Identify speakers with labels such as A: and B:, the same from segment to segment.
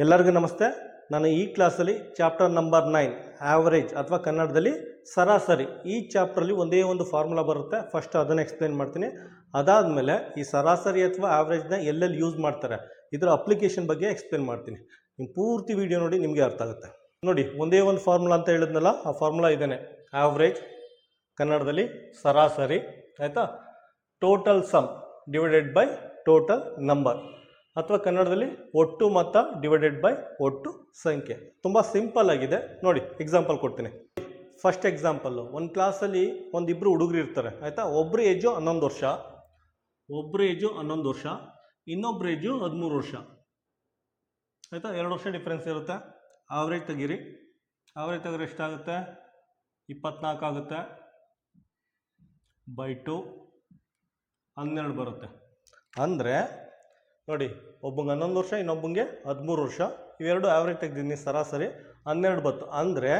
A: ಎಲ್ಲರಿಗೂ ನಮಸ್ತೆ. ನಾನು ಈ ಕ್ಲಾಸಲ್ಲಿ ಚಾಪ್ಟರ್ ನಂಬರ್ 9 ಆವರೇಜ್ ಅಥವಾ ಕನ್ನಡದಲ್ಲಿ ಸರಾಸರಿ ಈ ಚಾಪ್ಟ್ರಲ್ಲಿ ಒಂದೇ ಒಂದು ಫಾರ್ಮುಲಾ ಬರುತ್ತೆ. ಫಸ್ಟ್ ಅದನ್ನು ಎಕ್ಸ್ಪ್ಲೇನ್ ಮಾಡ್ತೀನಿ. ಅದಾದಮೇಲೆ ಈ ಸರಾಸರಿ ಅಥವಾ ಆವ್ರೇಜ್ನ ಎಲ್ಲೆಲ್ಲಿ ಯೂಸ್ ಮಾಡ್ತಾರೆ ಇದರ ಅಪ್ಲಿಕೇಶನ್ ಬಗ್ಗೆ ಎಕ್ಸ್ಪ್ಲೇನ್ ಮಾಡ್ತೀನಿ. ನಿಮ್ಮ ಪೂರ್ತಿ ವಿಡಿಯೋ ನೋಡಿ ನಿಮಗೆ ಅರ್ಥ ಆಗುತ್ತೆ. ನೋಡಿ, ಒಂದೇ ಒಂದು ಫಾರ್ಮುಲಾ ಅಂತ ಹೇಳಿದ್ನಲ್ಲ, ಆ ಫಾರ್ಮುಲಾ ಇದೇನೆ, ಆವ್ರೇಜ್ ಕನ್ನಡದಲ್ಲಿ ಸರಾಸರಿ, ಆಯಿತಾ. Total some divided by total number ಅಥವಾ ಕನ್ನಡದಲ್ಲಿ ಒಟ್ಟು ಮೊತ್ತ ಡಿವೈಡೆಡ್ ಬೈ ಒಟ್ಟು ಸಂಖ್ಯೆ. ತುಂಬ ಸಿಂಪಲ್ ಆಗಿದೆ. ನೋಡಿ, ಎಕ್ಸಾಂಪಲ್ ಕೊಡ್ತೀನಿ. ಫಸ್ಟ್ ಎಕ್ಸಾಂಪಲ್ಲು, ಒಂದು ಕ್ಲಾಸಲ್ಲಿ ಒಂದಿಬ್ಬರು ಹುಡುಗರು ಇರ್ತಾರೆ, ಆಯಿತಾ. ಒಬ್ಬರು ಏಜು 11 ವರ್ಷ, ಇನ್ನೊಬ್ಬರು ಏಜು 13 ವರ್ಷ, ಆಯಿತಾ. 2 ವರ್ಷ ಡಿಫ್ರೆನ್ಸ್ ಇರುತ್ತೆ. ಆವ್ರೇಜ್ ತೆಗೀರಿ. ಆವ್ರೇಜ್ ತೆಗೆದ್ರೆ ಎಷ್ಟಾಗುತ್ತೆ? 24 ಆಗುತ್ತೆ. ಬೈ 2 12 ಬರುತ್ತೆ. ಅಂದರೆ ನೋಡಿ, ಒಬ್ಬಂಗೆ 11 ವರ್ಷ, ಇನ್ನೊಬ್ಬಂಗೆ 13 ವರ್ಷ, ಇವೆರಡು ಆವ್ರೇಜ್ ತೆಗೆದಿದ್ದೀನಿ, ಸರಾಸರಿ 12 ಬತ್ತು. ಅಂದರೆ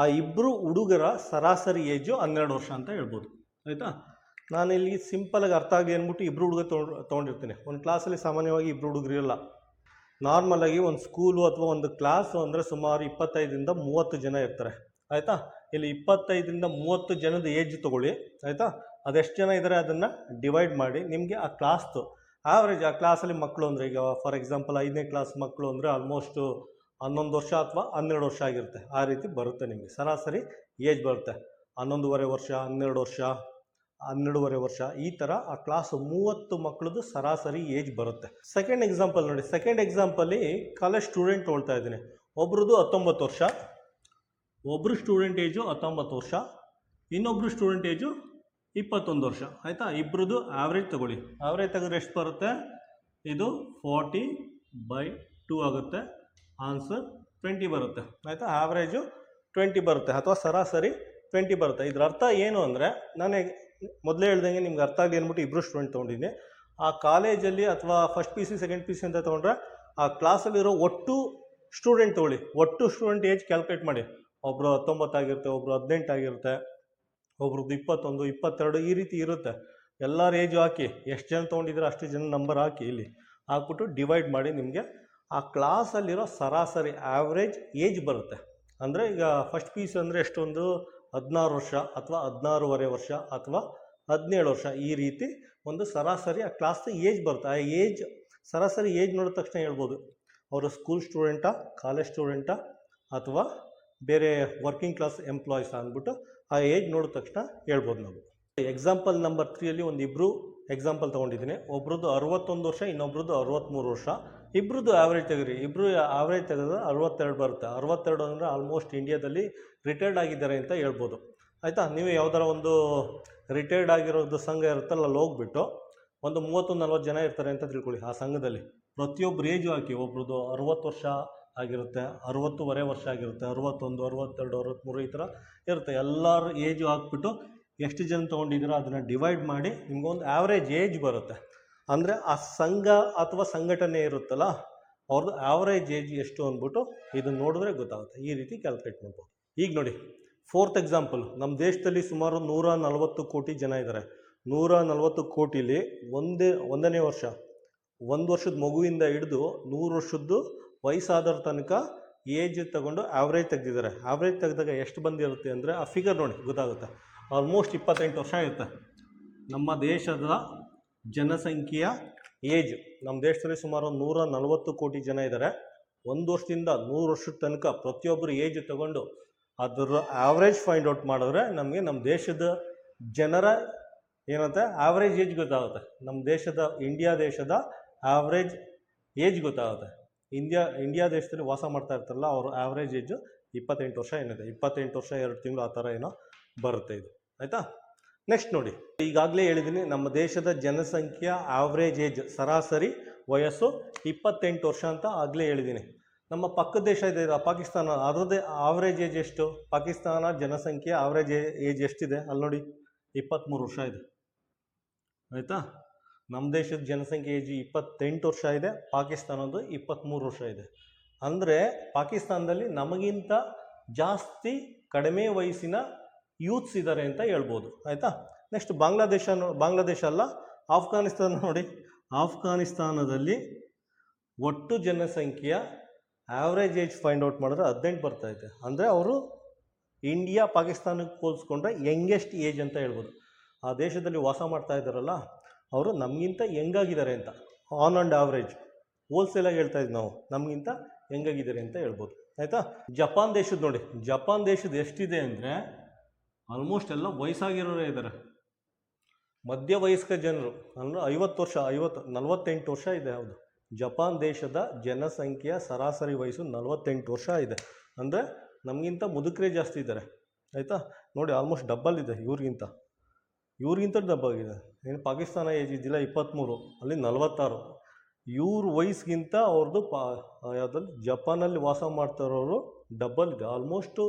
A: ಆ ಇಬ್ಬರು ಹುಡುಗರ ಸರಾಸರಿ ಏಜು 12 ವರ್ಷ ಅಂತ ಹೇಳ್ಬೋದು, ಆಯಿತಾ. ನಾನಿಲ್ಲಿ ಸಿಂಪಲಾಗಿ ಅರ್ಥ ಆಗಲಿ ಅಂದ್ಬಿಟ್ಟು ಇಬ್ಬರು ಹುಡುಗ ತೊಗೊಂಡಿರ್ತೀನಿ. ಒಂದು ಕ್ಲಾಸಲ್ಲಿ ಸಾಮಾನ್ಯವಾಗಿ ಇಬ್ಬರು ಹುಡುಗರು ಇರಲ್ಲ. ನಾರ್ಮಲಾಗಿ ಒಂದು ಸ್ಕೂಲು ಅಥವಾ ಒಂದು ಕ್ಲಾಸು ಅಂದರೆ ಸುಮಾರು 25ರಿಂದ 30 ಜನ ಇರ್ತಾರೆ, ಆಯಿತಾ. ಇಲ್ಲಿ 25ರಿಂದ 30 ಜನದ ಏಜ್ ತೊಗೊಳ್ಳಿ, ಆಯಿತಾ. ಅದೆಷ್ಟು ಜನ ಇದ್ದಾರೆ ಅದನ್ನು ಡಿವೈಡ್ ಮಾಡಿ ನಿಮಗೆ ಆ ಕ್ಲಾಸ್ದು ಆವ್ರೇಜ್, ಆ ಕ್ಲಾಸಲ್ಲಿ ಮಕ್ಕಳು ಅಂದರೆ, ಈಗ ಫಾರ್ ಎಕ್ಸಾಂಪಲ್ 5ನೇ ಕ್ಲಾಸ್ ಮಕ್ಕಳು ಅಂದರೆ ಆಲ್ಮೋಸ್ಟು 11 ವರ್ಷ ಅಥವಾ 12 ವರ್ಷ ಆಗಿರುತ್ತೆ. ಆ ರೀತಿ ಬರುತ್ತೆ ನಿಮಗೆ ಸರಾಸರಿ ಏಜ್ ಬರುತ್ತೆ. 11.5 ವರ್ಷ, 12 ವರ್ಷ, 12.5 ವರ್ಷ, ಈ ಥರ ಆ ಕ್ಲಾಸು 30 ಮಕ್ಕಳದು ಸರಾಸರಿ ಏಜ್ ಬರುತ್ತೆ. ಸೆಕೆಂಡ್ ಎಕ್ಸಾಂಪಲ್ ನೋಡಿ. ಸೆಕೆಂಡ್ ಎಕ್ಸಾಂಪಲ್ಲಿ ಕಾಲೇಜ್ ಸ್ಟೂಡೆಂಟ್ ತೊಗೊಳ್ತಾ ಇದ್ದೀನಿ. ಒಬ್ರದ್ದು 19 ವರ್ಷ, ಒಬ್ಬರು ಸ್ಟೂಡೆಂಟ್ ಏಜು 19 ವರ್ಷ, ಇನ್ನೊಬ್ಬರು ಸ್ಟೂಡೆಂಟ್ ಏಜು 21 ವರ್ಷ, ಆಯಿತಾ. ಇಬ್ಬರದು ಆವ್ರೇಜ್ ತಗೊಳ್ಳಿ. ಆವ್ರೇಜ್ ತೆಗೆದ್ರೆ ಎಷ್ಟು ಬರುತ್ತೆ? ಇದು 40/2 ಆಗುತ್ತೆ. ಆನ್ಸರ್ 20 ಬರುತ್ತೆ, ಆಯಿತಾ. ಆವ್ರೇಜು 20 ಬರುತ್ತೆ ಅಥವಾ ಸರಾಸರಿ 20 ಬರುತ್ತೆ. ಇದರ ಅರ್ಥ ಏನು ಅಂದರೆ, ನಾನು ಮೊದಲೇ ಹೇಳ್ದಂಗೆ ನಿಮ್ಗೆ ಅರ್ಥ ಆಗಲಿ ಅಂದ್ಬಿಟ್ಟು ಇಬ್ಬರು ಸ್ಟೂಡೆಂಟ್ ತೊಗೊಂಡಿದ್ದೀನಿ. ಆ ಕಾಲೇಜಲ್ಲಿ ಅಥವಾ first P C second P C ಅಂತ ತೊಗೊಂಡ್ರೆ ಆ ಕ್ಲಾಸಲ್ಲಿರೋ ಒಟ್ಟು ಸ್ಟೂಡೆಂಟ್ ತೊಗೊಳ್ಳಿ. ಒಟ್ಟು ಸ್ಟೂಡೆಂಟ್ ಏಜ್ ಕ್ಯಾಲ್ಕುಲೇಟ್ ಮಾಡಿ. ಒಬ್ಬರು 19 ಆಗಿರುತ್ತೆ, ಒಬ್ಬರು 18 ಆಗಿರುತ್ತೆ, ಒಬ್ರದ್ದು 21, 22, ಈ ರೀತಿ ಇರುತ್ತೆ. ಎಲ್ಲರ ಏಜು ಹಾಕಿ, ಎಷ್ಟು ಜನ ತೊಗೊಂಡಿದ್ರೆ ಅಷ್ಟು ಜನ ನಂಬರ್ ಹಾಕಿ, ಇಲ್ಲಿ ಹಾಕ್ಬಿಟ್ಟು ಡಿವೈಡ್ ಮಾಡಿ ನಿಮಗೆ ಆ ಕ್ಲಾಸಲ್ಲಿರೋ ಸರಾಸರಿ ಆವ್ರೇಜ್ ಏಜ್ ಬರುತ್ತೆ. ಅಂದರೆ ಈಗ ಫಸ್ಟ್ ಪಿ ಸಿ ಅಂದರೆ ಎಷ್ಟೊಂದು 16 ವರ್ಷ ಅಥವಾ 16.5 ವರ್ಷ ಅಥವಾ 17 ವರ್ಷ, ಈ ರೀತಿ ಒಂದು ಸರಾಸರಿ ಆ ಕ್ಲಾಸ್ದು ಏಜ್ ಬರುತ್ತೆ. ಆ ಏಜ್ ಸರಾಸರಿ ಏಜ್ ನೋಡಿದ ತಕ್ಷಣ ಹೇಳ್ಬೋದು ಅವರು ಸ್ಕೂಲ್ ಸ್ಟೂಡೆಂಟಾ, ಕಾಲೇಜ್ ಸ್ಟೂಡೆಂಟಾ ಅಥವಾ ಬೇರೆ ವರ್ಕಿಂಗ್ ಕ್ಲಾಸ್ ಎಂಪ್ಲಾಯೀಸ್ ಅಂದ್ಬಿಟ್ಟು ಆ ಏಜ್ ನೋಡಿದ ತಕ್ಷಣ ಹೇಳ್ಬೋದು ನಾವು. ಎಕ್ಸಾಂಪಲ್ ನಂಬರ್ 3ಅಲ್ಲಿ ಒಂದಿಬ್ಬರು ಎಕ್ಸಾಂಪಲ್ ತೊಗೊಂಡಿದ್ದೀನಿ. ಒಬ್ರದ್ದು 61 ವರ್ಷ, ಇನ್ನೊಬ್ರದ್ದು 63 ವರ್ಷ. ಇಬ್ಬರದ್ದು ಆವ್ರೇಜ್ ತೆಗೀರಿ. ಇಬ್ಬರು ಆವ್ರೇಜ್ ತೆಗೆದ್ರೆ 62 ಬರುತ್ತೆ. 62 ಅಂದರೆ ಆಲ್ಮೋಸ್ಟ್ ಇಂಡಿಯಾದಲ್ಲಿ ರಿಟೈರ್ಡ್ ಆಗಿದ್ದಾರೆ ಅಂತ ಹೇಳ್ಬೋದು, ಆಯಿತಾ. ನೀವು ಯಾವ್ದಾರ ಒಂದು ರಿಟೈರ್ಡ್ ಆಗಿರೋದು ಸಂಘ ಇರುತ್ತಲ್ಲ, ಅಲ್ಲಿ ಹೋಗ್ಬಿಟ್ಟು ಒಂದು 30-40 ಜನ ಇರ್ತಾರೆ ಅಂತ ತಿಳ್ಕೊಳ್ಳಿ. ಆ ಸಂಘದಲ್ಲಿ ಪ್ರತಿಯೊಬ್ಬರು ಏಜು ಹಾಕಿ, ಒಬ್ರದ್ದು 60 ವರ್ಷ ಆಗಿರುತ್ತೆ, 60.5 ವರ್ಷ ಆಗಿರುತ್ತೆ, 61, 62, 63 ಈ ಥರ ಇರುತ್ತೆ. ಎಲ್ಲರ ಏಜು ಹಾಕ್ಬಿಟ್ಟು ಎಷ್ಟು ಜನ ತೊಗೊಂಡಿದ್ದೀರೋ ಅದನ್ನು ಡಿವೈಡ್ ಮಾಡಿ ನಿಮ್ಗೊಂದು ಆವ್ರೇಜ್ ಏಜ್ ಬರುತ್ತೆ. ಅಂದರೆ ಆ ಸಂಘ ಅಥವಾ ಸಂಘಟನೆ ಇರುತ್ತಲ್ಲ, ಅವ್ರದ್ದು ಆವ್ರೇಜ್ ಏಜ್ ಎಷ್ಟು ಅಂದ್ಬಿಟ್ಟು ಇದನ್ನು ನೋಡಿದ್ರೆ ಗೊತ್ತಾಗುತ್ತೆ. ಈ ರೀತಿ ಕ್ಯಾಲ್ಕುಲೇಟ್ ಮಾಡ್ಬೋದು. ಈಗ ನೋಡಿ, ಫೋರ್ತ್ ಎಕ್ಸಾಂಪಲ್. ನಮ್ಮ ದೇಶದಲ್ಲಿ ಸುಮಾರು 140 ಕೋಟಿ ಜನ ಇದ್ದಾರೆ. 140 ಕೋಟಿಲಿ ಒಂದನೇ ವರ್ಷ, 1 ವರ್ಷದ ಮಗುವಿಂದ ಹಿಡಿದು 100 ವರ್ಷದ್ದು ವಯಸ್ಸಾದರ ತನಕ ಏಜ್ ತಗೊಂಡು ಆವ್ರೇಜ್ ತೆಗೆದಿದ್ದಾರೆ. ಆವ್ರೇಜ್ ತೆಗೆದಾಗ ಎಷ್ಟು ಬಂದಿರುತ್ತೆ ಅಂದರೆ ಆ ಫಿಗರ್ ನೋಡಿ ಗೊತ್ತಾಗುತ್ತೆ. ಆಲ್ಮೋಸ್ಟ್ 28 ವರ್ಷ ಇರುತ್ತೆ. ನಮ್ಮ ದೇಶದ ಜನಸಂಖ್ಯೆಯ ಏಜ್, ನಮ್ಮ ದೇಶದಲ್ಲಿ ಸುಮಾರು 140 ಕೋಟಿ ಜನ ಇದ್ದಾರೆ. 1 ವರ್ಷದಿಂದ 100 ವರ್ಷದ ತನಕ ಪ್ರತಿಯೊಬ್ಬರು ಏಜ್ ತಗೊಂಡು ಅದರ ಆವ್ರೇಜ್ ಫೈಂಡ್ ಔಟ್ ಮಾಡಿದ್ರೆ ನಮಗೆ ನಮ್ಮ ದೇಶದ ಜನರ ಏನಂತೆ ಆವ್ರೇಜ್ ಏಜ್ ಗೊತ್ತಾಗುತ್ತೆ. ನಮ್ಮ ದೇಶದ ಇಂಡಿಯಾ ದೇಶದ ಆವ್ರೇಜ್ ಏಜ್ ಗೊತ್ತಾಗುತ್ತೆ. ಇಂಡಿಯಾ ದೇಶದಲ್ಲಿ ವಾಸ ಮಾಡ್ತಾ ಇರ್ತಾರಲ್ಲ, ಅವ್ರ ಆವ್ರೇಜ್ ಏಜು 28 ವರ್ಷ ಏನಿದೆ. 28 ವರ್ಷ 2 ತಿಂಗಳು ಆ ಥರ ಏನೋ ಬರುತ್ತೆ ಇದು, ಆಯಿತಾ. ನೆಕ್ಸ್ಟ್ ನೋಡಿ, ಈಗಾಗಲೇ ಹೇಳಿದ್ದೀನಿ ನಮ್ಮ ದೇಶದ ಜನಸಂಖ್ಯೆಯ ಆವ್ರೇಜ್ ಏಜ್ ಸರಾಸರಿ ವಯಸ್ಸು 28 ವರ್ಷ ಅಂತ ಆಗಲೇ ಹೇಳಿದ್ದೀನಿ. ನಮ್ಮ ಪಕ್ಕದ ದೇಶ ಇದೆ ಪಾಕಿಸ್ತಾನ, ಅದರದ್ದೇ ಆವ್ರೇಜ್ ಏಜ್ ಎಷ್ಟು? ಪಾಕಿಸ್ತಾನ ಜನಸಂಖ್ಯೆ ಆವ್ರೇಜ್ ಏಜ್ ಎಷ್ಟಿದೆ ಅಲ್ಲಿ ನೋಡಿ, 23 ವರ್ಷ ಇದೆ, ಆಯಿತಾ. ನಮ್ಮ ದೇಶದ ಜನಸಂಖ್ಯೆ ಏಜ್ 28 ವರ್ಷ ಇದೆ, ಪಾಕಿಸ್ತಾನದ್ದು 23 ವರ್ಷ ಇದೆ. ಅಂದರೆ ಪಾಕಿಸ್ತಾನದಲ್ಲಿ ನಮಗಿಂತ ಜಾಸ್ತಿ ಕಡಿಮೆ ವಯಸ್ಸಿನ ಯೂತ್ಸ್ ಇದ್ದಾರೆ ಅಂತ ಹೇಳ್ಬೋದು, ಆಯಿತಾ. ನೆಕ್ಸ್ಟ್ ಬಾಂಗ್ಲಾದೇಶ ಅಲ್ಲ, ಆಫ್ಘಾನಿಸ್ತಾನ ನೋಡಿ. ಆಫ್ಘಾನಿಸ್ತಾನದಲ್ಲಿ ಒಟ್ಟು ಜನಸಂಖ್ಯೆಯ ಆವ್ರೇಜ್ ಏಜ್ ಫೈಂಡ್ ಔಟ್ ಮಾಡಿದ್ರೆ 18 ಬರ್ತೈತೆ. ಅಂದರೆ ಅವರು ಇಂಡಿಯಾ ಪಾಕಿಸ್ತಾನಕ್ಕೆ ಹೋಲಿಸ್ಕೊಂಡ್ರೆ ಯಂಗೆಸ್ಟ್ ಏಜ್ ಅಂತ ಹೇಳ್ಬೋದು. ಆ ದೇಶದಲ್ಲಿ ವಾಸ ಮಾಡ್ತಾ ಇದ್ದಾರಲ್ಲ ಅವರು ನಮಗಿಂತ ಯಂಗಾಗಿದ್ದಾರೆ ಅಂತ, ಆನ್ ಆ್ಯಂಡ್ ಆವ್ರೇಜ್ ಹೋಲ್ಸೇಲಾಗಿ ಹೇಳ್ತಾ ಇದ್ವಿ ನಾವು, ನಮಗಿಂತ ಯಂಗಾಗಿದ್ದಾರೆ ಅಂತ ಹೇಳ್ಬೋದು. ಆಯಿತಾ. ಜಪಾನ್ ದೇಶದ ನೋಡಿ, ಜಪಾನ್ ದೇಶದ ಎಷ್ಟಿದೆ ಅಂದರೆ ಆಲ್ಮೋಸ್ಟ್ ಎಲ್ಲ ವಯಸ್ಸಾಗಿರೋರೇ ಇದ್ದಾರೆ. ಮಧ್ಯವಯಸ್ಕ ಜನರು ಅಂದರೆ 50 ವರ್ಷ, 48 ವರ್ಷ ಇದೆ. ಹೌದು, ಜಪಾನ್ ದೇಶದ ಜನಸಂಖ್ಯೆಯ ಸರಾಸರಿ ವಯಸ್ಸು 48 ವರ್ಷ ಇದೆ. ಅಂದರೆ ನಮಗಿಂತ ಮುದುಕರೇ ಜಾಸ್ತಿ ಇದ್ದಾರೆ. ಆಯಿತಾ. ನೋಡಿ, ಆಲ್ಮೋಸ್ಟ್ ಡಬ್ಬಲ್ ಇದೆ ಇವ್ರಿಗಿಂತ ಡಬ್ಬಲ್ ಇದೆ. ಏನು ಪಾಕಿಸ್ತಾನ ಏಜ್ ಇದ್ದಿಲ್ಲ 23, ಅಲ್ಲಿ 46. ಇವ್ರ ವಯಸ್ಸಿಗಿಂತ ಅವ್ರದ್ದು ಯಾವುದಲ್ಲಿ ಜಪಾನಲ್ಲಿ ವಾಸ ಮಾಡ್ತಾ ಇರೋರು ಡಬ್ಬಲ್ ಇದೆ. ಆಲ್ಮೋಸ್ಟು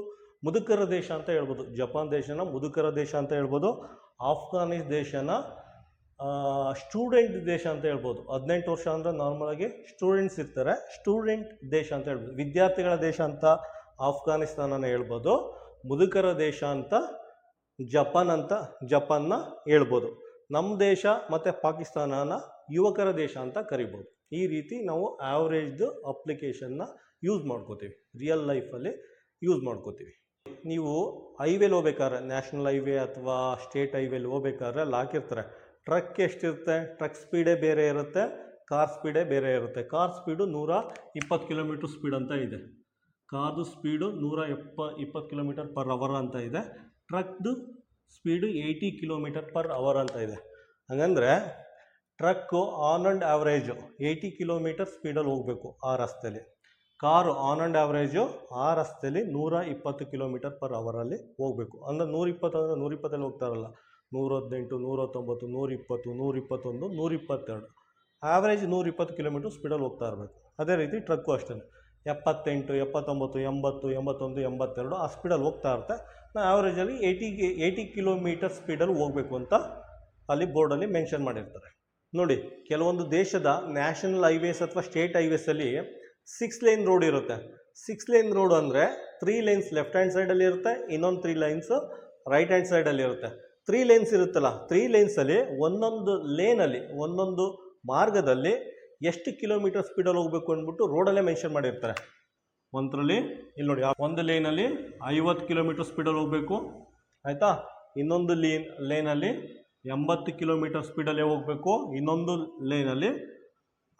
A: ಮುದುಕರ ದೇಶ ಅಂತ ಹೇಳ್ಬೋದು. ಜಪಾನ್ ದೇಶನ ಮುದುಕರ ದೇಶ ಅಂತ ಹೇಳ್ಬೋದು. ಆಫ್ಘಾನಿಸ್ ದೇಶನ ಸ್ಟೂಡೆಂಟ್ ದೇಶ ಅಂತ ಹೇಳ್ಬೋದು. 18 ವರ್ಷ ಅಂದರೆ ನಾರ್ಮಲಾಗಿ ಸ್ಟೂಡೆಂಟ್ಸ್ ಇರ್ತಾರೆ, ಸ್ಟೂಡೆಂಟ್ ದೇಶ ಅಂತ ಹೇಳ್ಬೋದು. ವಿದ್ಯಾರ್ಥಿಗಳ ದೇಶ ಅಂತ ಆಫ್ಘಾನಿಸ್ತಾನನ ಹೇಳ್ಬೋದು. ಮುದುಕರ ದೇಶ ಅಂತ ಜಪಾನ್ನ ಹೇಳ್ಬೋದು. ನಮ್ಮ ದೇಶ ಮತ್ತು ಪಾಕಿಸ್ತಾನನ ಯುವಕರ ದೇಶ ಅಂತ ಕರಿಬೋದು. ಈ ರೀತಿ ನಾವು ಆವ್ರೇಜ್ದು ಅಪ್ಲಿಕೇಶನ್ನ ಯೂಸ್ ಮಾಡ್ಕೋತೀವಿ, ರಿಯಲ್ ಲೈಫಲ್ಲಿ ಯೂಸ್ ಮಾಡ್ಕೋತೀವಿ. ನೀವು ಹೈವೇಲಿ ಹೋಗ್ಬೇಕಾದ್ರೆ, ನ್ಯಾಷನಲ್ ಹೈವೇ ಅಥವಾ ಸ್ಟೇಟ್ ಹೈವೇಲಿ ಹೋಗ್ಬೇಕಾದ್ರೆ ಅಲ್ಲಿ ಹಾಕಿರ್ತಾರೆ ಟ್ರಕ್ ಎಷ್ಟಿರುತ್ತೆ, ಟ್ರಕ್ ಸ್ಪೀಡೇ ಬೇರೆ ಇರುತ್ತೆ, ಕಾರ್ ಸ್ಪೀಡೇ ಬೇರೆ ಇರುತ್ತೆ. ಕಾರ್ ಸ್ಪೀಡು 120 ಕಿಲೋಮೀಟ್ರ್ ಸ್ಪೀಡ್ ಅಂತ ಇದೆ, ಕಾರ್ದು ಸ್ಪೀಡು 120 ಕಿಲೋಮೀಟರ್ ಪರ್ ಅವರ್ ಅಂತ ಇದೆ, ಟ್ರಕ್ದು ಸ್ಪೀಡು 80 ಕಿಲೋಮೀಟರ್ ಪರ್ ಅವರ್ ಅಂತ ಇದೆ. ಹಾಗಂದರೆ truck on and average 80 kilometer ಸ್ಪೀಡಲ್ಲಿ ಹೋಗಬೇಕು ಆ ರಸ್ತೆಯಲ್ಲಿ. ಕಾರು ಆನ್ ಆ್ಯಂಡ್ ಆವ್ರೇಜು ಆ ರಸ್ತೆಯಲ್ಲಿ 120 ಕಿಲೋಮೀಟರ್ ಪರ್ ಅವರಲ್ಲಿ ಹೋಗಬೇಕು. ಅಂದರೆ 120 ಅಂದರೆ 120ಅಲ್ಲಿ ಹೋಗ್ತಾರಲ್ಲ, 118, 119, 120, 121, 122, ಆವ್ರೇಜ್ 120 ಕಿಲೋಮೀಟರ್ ಸ್ಪೀಡಲ್ಲಿ ಹೋಗ್ತಾ ಇರಬೇಕು. ಅದೇ ರೀತಿ ಟ್ರಕ್ಕು ಅಷ್ಟೇ 78, 79, 80, 81, 82 ಆ ಸ್ಪೀಡಲ್ಲಿ ಹೋಗ್ತಾ ಇರುತ್ತೆ. ನಾವು ಆವ್ರೇಜಲ್ಲಿ 80 ಕಿಲೋಮೀಟರ್ ಸ್ಪೀಡಲ್ಲಿ ಹೋಗಬೇಕು ಅಂತ ಅಲ್ಲಿ ಬೋರ್ಡಲ್ಲಿ ಮೆನ್ಷನ್ ಮಾಡಿರ್ತಾರೆ. ನೋಡಿ, ಕೆಲವೊಂದು ದೇಶದ ನ್ಯಾಷನಲ್ ಹೈವೇಸ್ ಅಥವಾ ಸ್ಟೇಟ್ ಹೈವೇಸಲ್ಲಿ 6 ಲೈನ್ ರೋಡ್ ಇರುತ್ತೆ. 6 ಲೈನ್ ರೋಡ್ ಅಂದರೆ 3 ಲೈನ್ಸ್ ಲೆಫ್ಟ್ ಹ್ಯಾಂಡ್ ಸೈಡಲ್ಲಿ ಇರುತ್ತೆ, ಇನ್ನೊಂದು 3 ಲೈನ್ಸು ರೈಟ್ ಹ್ಯಾಂಡ್ ಸೈಡಲ್ಲಿ ಇರುತ್ತೆ. 3 ಲೈನ್ಸ್ ಇರುತ್ತಲ್ಲ, 3 ಲೈನ್ಸಲ್ಲಿ ಒಂದೊಂದು ಲೇನಲ್ಲಿ, ಒಂದೊಂದು ಮಾರ್ಗದಲ್ಲಿ ಎಷ್ಟು ಕಿಲೋಮೀಟರ್ ಸ್ಪೀಡಲ್ಲಿ ಹೋಗಬೇಕು ಅಂದ್ಬಿಟ್ಟು ರೋಡಲ್ಲೇ ಮೆನ್ಷನ್ ಮಾಡಿರ್ತಾರೆ. ಒಂದರಲ್ಲಿ ಇಲ್ಲಿ ನೋಡಿ, ಒಂದು ಲೇನಲ್ಲಿ 50 ಕಿಲೋಮೀಟರ್ ಸ್ಪೀಡಲ್ಲಿ ಹೋಗಬೇಕು, ಆಯಿತಾ. ಇನ್ನೊಂದು ಲೇನಲ್ಲಿ 80 ಕಿಲೋಮೀಟರ್ ಸ್ಪೀಡಲ್ಲೇ ಹೋಗಬೇಕು, ಇನ್ನೊಂದು ಲೇನಲ್ಲಿ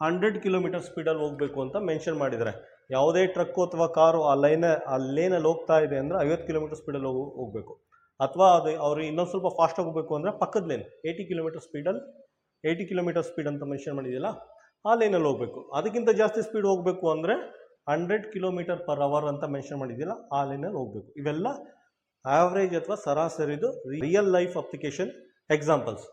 A: 100 ಕಿಲೋಮೀಟರ್ ಸ್ಪೀಡಲ್ಲಿ ಹೋಗಬೇಕು ಅಂತ ಮೆನ್ಷನ್ ಮಾಡಿದ್ದಾರೆ. ಯಾವುದೇ ಟ್ರಕ್ಕು ಅಥವಾ ಕಾರು ಆ ಲೇನಲ್ಲಿ ಹೋಗ್ತಾ ಇದೆ ಅಂದರೆ 50 ಕಿಲೋಮೀಟರ್ ಸ್ಪೀಡಲ್ಲಿ ಹೋಗಬೇಕು. ಅಥವಾ ಅದು ಅವರು ಇನ್ನೊಂದು ಸ್ವಲ್ಪ ಫಾಸ್ಟಾಗಿ ಹೋಗಬೇಕು ಅಂದರೆ ಪಕ್ಕದ ಲೇನ್ 80 ಕಿಲೋಮೀಟರ್ ಸ್ಪೀಡ್ ಅಂತ ಮೆನ್ಷನ್ ಮಾಡಿದೆಯಲ್ಲ ಆ ಲೈನಲ್ಲಿ ಹೋಗಬೇಕು. ಅದಕ್ಕಿಂತ ಜಾಸ್ತಿ ಸ್ಪೀಡ್ ಹೋಗಬೇಕು ಅಂದರೆ 100 ಕಿಲೋಮೀಟರ್ ಪರ್ ಅವರ್ ಅಂತ ಮೆನ್ಷನ್ ಮಾಡಿದೆಯಲ್ಲ ಆ ಲೈನಲ್ಲಿ ಹೋಗಬೇಕು. ಇವೆಲ್ಲ ಆವ್ರೇಜ್ ಅಥವಾ ಸರಾಸರಿದು ರಿಯಲ್ ಲೈಫ್ ಅಪ್ಲಿಕೇಶನ್ ಎಕ್ಸಾಂಪಲ್ಸ್.